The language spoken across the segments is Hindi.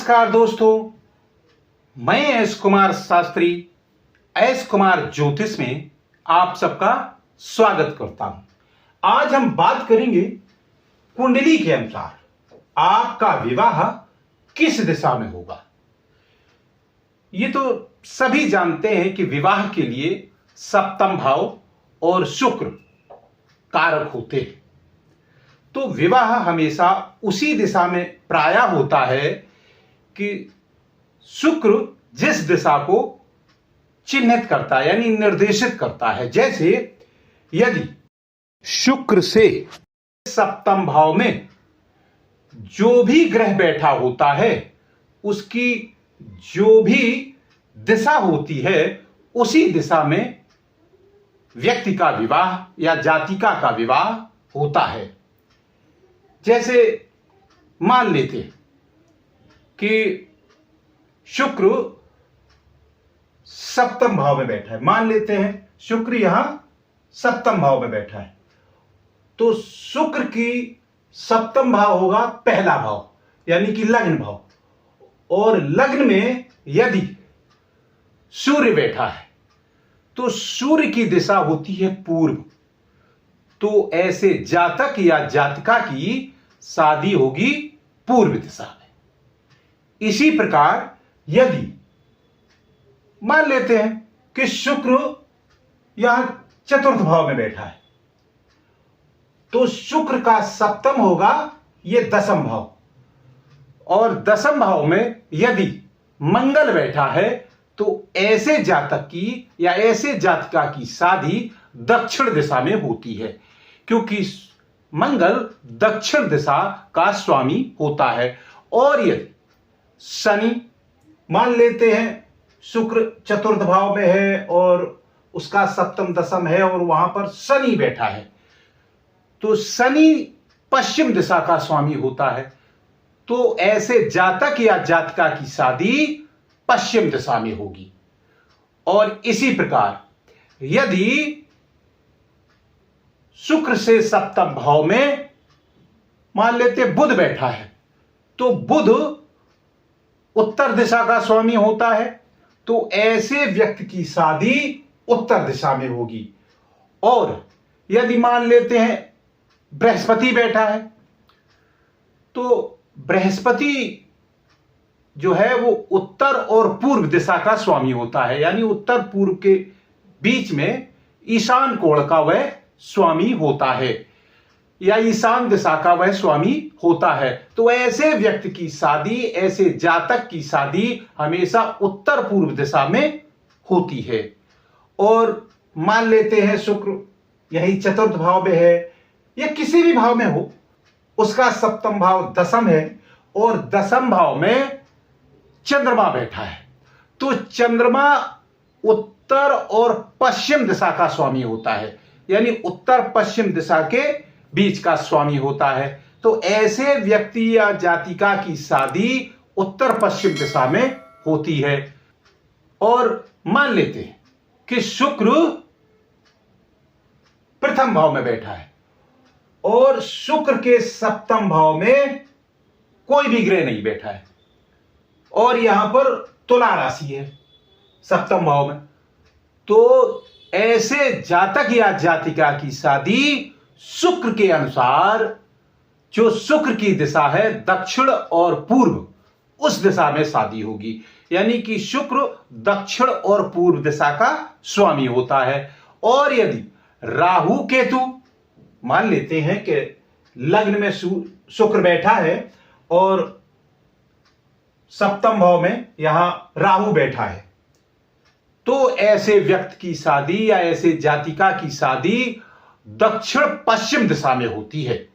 नमस्कार दोस्तों, मैं एस कुमार शास्त्री एस कुमार ज्योतिष में आप सबका स्वागत करता हूं। आज हम बात करेंगे कुंडली के अनुसार आपका विवाह किस दिशा में होगा। ये तो सभी जानते हैं कि विवाह के लिए सप्तम भाव और शुक्र कारक होते हैं। तो विवाह हमेशा उसी दिशा में प्रायः होता है कि शुक्र जिस दिशा को चिन्हित करता है यानी निर्देशित करता है। जैसे यदि शुक्र से सप्तम भाव में जो भी ग्रह बैठा होता है उसकी जो भी दिशा होती है उसी दिशा में व्यक्ति का विवाह या जातिका का विवाह होता है। जैसे मान लेते हैं कि शुक्र सप्तम भाव में बैठा है। मान लेते हैं शुक्र यहां सप्तम भाव में बैठा है, तो शुक्र की सप्तम भाव होगा पहला भाव यानी कि लग्न भाव, और लग्न में यदि सूर्य बैठा है तो सूर्य की दिशा होती है पूर्व। तो ऐसे जातक या जातिका की शादी होगी पूर्व दिशा में। इसी प्रकार यदि मान लेते हैं कि शुक्र यहां चतुर्थ भाव में बैठा है, तो शुक्र का सप्तम होगा यह दसम भाव, और दसम भाव में यदि मंगल बैठा है तो ऐसे जातक की या ऐसे जातिका की शादी दक्षिण दिशा में होती है, क्योंकि मंगल दक्षिण दिशा का स्वामी होता है। और यदि शनि मान लेते हैं शुक्र चतुर्थ भाव में है और उसका सप्तम दसम है और वहां पर शनि बैठा है, तो शनि पश्चिम दिशा का स्वामी होता है, तो ऐसे जातक या जातिका की शादी पश्चिम दिशा में होगी। और इसी प्रकार यदि शुक्र से सप्तम भाव में मान लेते बुध बैठा है, तो बुध उत्तर दिशा का स्वामी होता है, तो ऐसे व्यक्ति की शादी उत्तर दिशा में होगी। और यदि मान लेते हैं बृहस्पति बैठा है, तो बृहस्पति जो है वो उत्तर और पूर्व दिशा का स्वामी होता है, यानी उत्तर पूर्व के बीच में ईशान कोण का वह स्वामी होता है या ईशान दिशा का वह स्वामी होता है। तो ऐसे व्यक्ति की शादी, ऐसे जातक की शादी हमेशा उत्तर पूर्व दिशा में होती है। और मान लेते हैं शुक्र यही चतुर्थ भाव में है या किसी भी भाव में हो, उसका सप्तम भाव दसम है और दसम भाव में चंद्रमा बैठा है, तो चंद्रमा उत्तर और पश्चिम दिशा का स्वामी होता है, यानी उत्तर पश्चिम दिशा के बीच का स्वामी होता है। तो ऐसे व्यक्ति या जातिका की शादी उत्तर पश्चिम दिशा में होती है। और मान लेते हैं कि शुक्र प्रथम भाव में बैठा है और शुक्र के सप्तम भाव में कोई भी ग्रह नहीं बैठा है, और यहां पर तुला राशि है सप्तम भाव में, तो ऐसे जातक या जातिका की शादी शुक्र के अनुसार, जो शुक्र की दिशा है दक्षिण और पूर्व, उस दिशा में शादी होगी। यानी कि शुक्र दक्षिण और पूर्व दिशा का स्वामी होता है। और यदि राहु केतु मान लेते हैं कि लग्न में शुक्र बैठा है और सप्तम भाव में यहां राहु बैठा है, तो ऐसे व्यक्ति की शादी या ऐसे जातिका की शादी दक्षिण पश्चिम दिशा में होती है।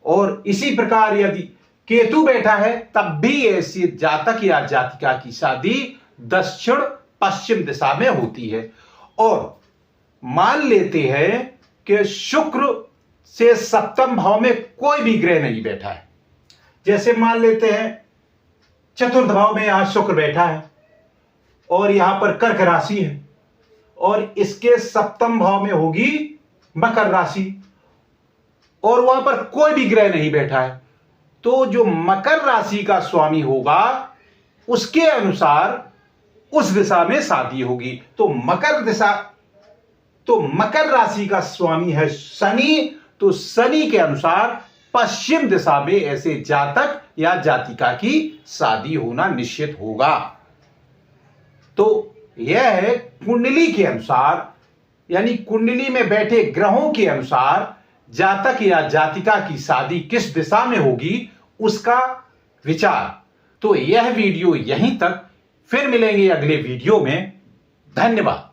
और इसी प्रकार यदि केतु बैठा है तब भी ऐसी जातक या जातिका की शादी दक्षिण पश्चिम दिशा में होती है। और मान लेते हैं कि शुक्र से सप्तम भाव में कोई भी ग्रह नहीं बैठा है, जैसे मान लेते हैं चतुर्थ भाव में यहां शुक्र बैठा है और यहां पर कर्क राशि है और इसके सप्तम भाव में होगी मकर राशि, और वहां पर कोई भी ग्रह नहीं बैठा है, तो जो मकर राशि का स्वामी होगा उसके अनुसार उस दिशा में शादी होगी। तो मकर राशि का स्वामी है शनि, तो शनि के अनुसार पश्चिम दिशा में ऐसे जातक या जातिका की शादी होना निश्चित होगा। तो यह है कुंडली के अनुसार, यानी कुंडली में बैठे ग्रहों के अनुसार जातक या जातिका की शादी किस दिशा में होगी उसका विचार। तो यह वीडियो यहीं तक, फिर मिलेंगे अगले वीडियो में। धन्यवाद।